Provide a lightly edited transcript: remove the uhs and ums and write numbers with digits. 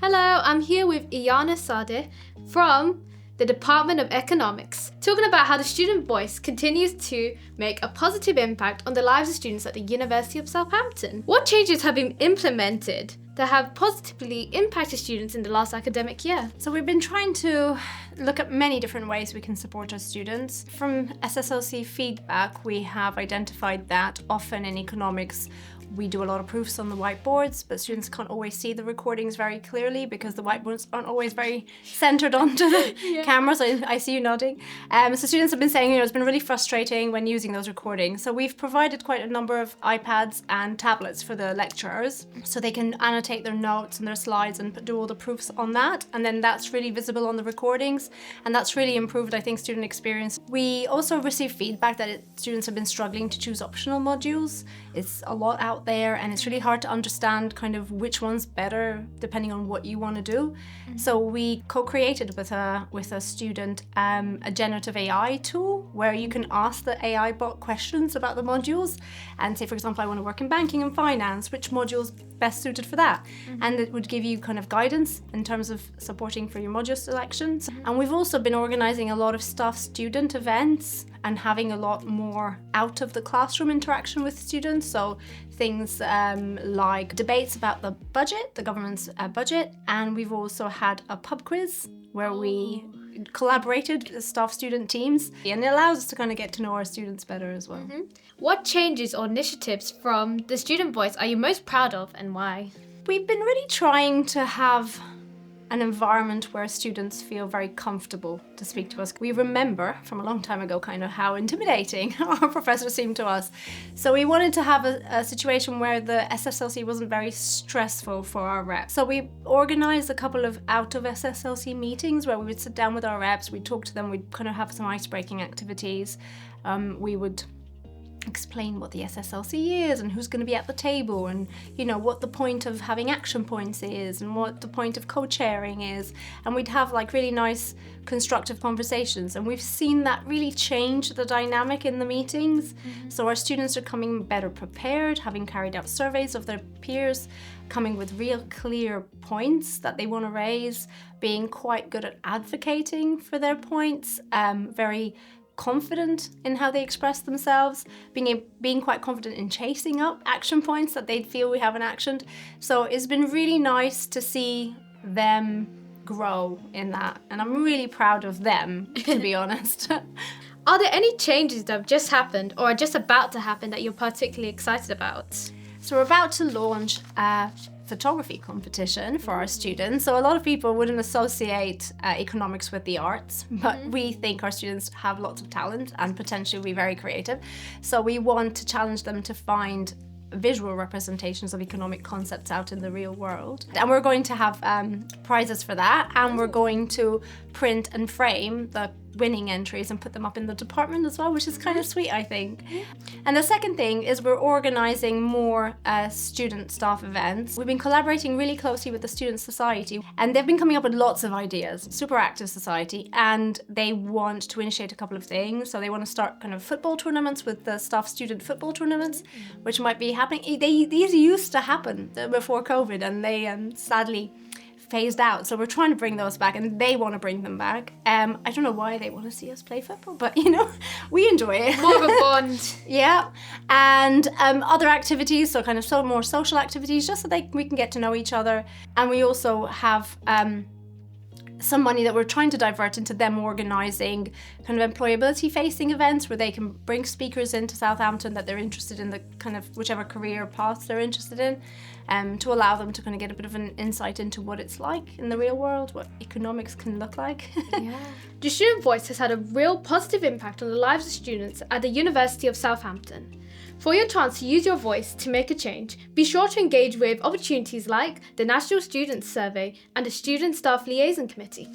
Hello, I'm here with Jana Sadeh from the Department of Economics, talking about how the student voice continues to make a positive impact on the lives of students at the University of Southampton. What changes have been implemented that have positively impacted students in the last academic year? So we've been trying to look at many different ways we can support our students. From SSLC feedback, we have identified that often in economics, we do a lot of proofs on the whiteboards, but students can't always see the recordings very clearly because the whiteboards aren't always very centered onto the camera, so I see you nodding. So students have been saying, it's been really frustrating when using those recordings. So we've provided quite a number of iPads and tablets for the lecturers, so they can annotate their notes and their slides and do all the proofs on that. And then that's really visible on the recordings, and that's really improved, I think, student experience. We also receive feedback that students have been struggling to choose optional modules. It's a lot out there, and it's really hard to understand kind of which one's better depending on what you want to do. So we co-created with a student a generative AI tool where you can ask the AI bot questions about the modules and say, for example, I want to work in banking and finance, which module's best suited for that? And it would give you kind of guidance in terms of supporting for your module selections. And we've also been organizing a lot of staff-student events and having a lot more out of the classroom interaction with students. So things like debates about the budget, the government's budget, and we've also had a pub quiz where we collaborated with staff-student teams, and it allows us to kind of get to know our students better as well. What changes or initiatives from the student voice are you most proud of, and why? We've been really trying to have an environment where students feel very comfortable to speak to us. We remember from a long time ago kind of how intimidating our professors seemed to us. So we wanted to have a situation where the SSLC wasn't very stressful for our reps. So we organized a couple of out of SSLC meetings where we would sit down with our reps, we'd talk to them, we'd kind of have some ice-breaking activities. We would explain what the SSLC is and who's going to be at the table, and what the point of having action points is and what the point of co-chairing is, and we'd have like really nice constructive conversations, and we've seen that really change the dynamic in the meetings. So our students are coming better prepared, having carried out surveys of their peers, coming with real clear points that they want to raise, being quite good at advocating for their points, very confident in how they express themselves, being quite confident in chasing up action points that they feel we haven't actioned. So it's been really nice to see them grow in that, and I'm really proud of them, to be honest. Are there any changes that have just happened or are just about to happen that you're particularly excited about? So we're about to launch a photography competition for our students. So a lot of people wouldn't associate economics with the arts, but we think our students have lots of talent and potentially be very creative. So we want to challenge them to find visual representations of economic concepts out in the real world. And we're going to have prizes for that, and we're going to print and frame the winning entries and put them up in the department as well, which is kind of sweet, I think. And the second thing is we're organizing more student staff events. We've been collaborating really closely with the Student Society, and they've been coming up with lots of ideas. Super active society, and they want to initiate a couple of things. So they want to start kind of football tournaments with the staff student football tournaments, which might be happening. These used to happen before COVID, and they sadly phased out. So we're trying to bring those back, and they want to bring them back. I don't know why they want to see us play football, but we enjoy it. More of a bond. Yeah. And other activities, so kind of more social activities, just so we can get to know each other. And we also have some money that we're trying to divert into them organising kind of employability facing events where they can bring speakers into Southampton that they're interested in, the kind of whichever career paths they're interested in, to allow them to kind of get a bit of an insight into what it's like in the real world, what economics can look like. The student voice has had a real positive impact on the lives of students at the University of Southampton. For your chance to use your voice to make a change, be sure to engage with opportunities like the National Students Survey and the Student Staff Liaison Committee.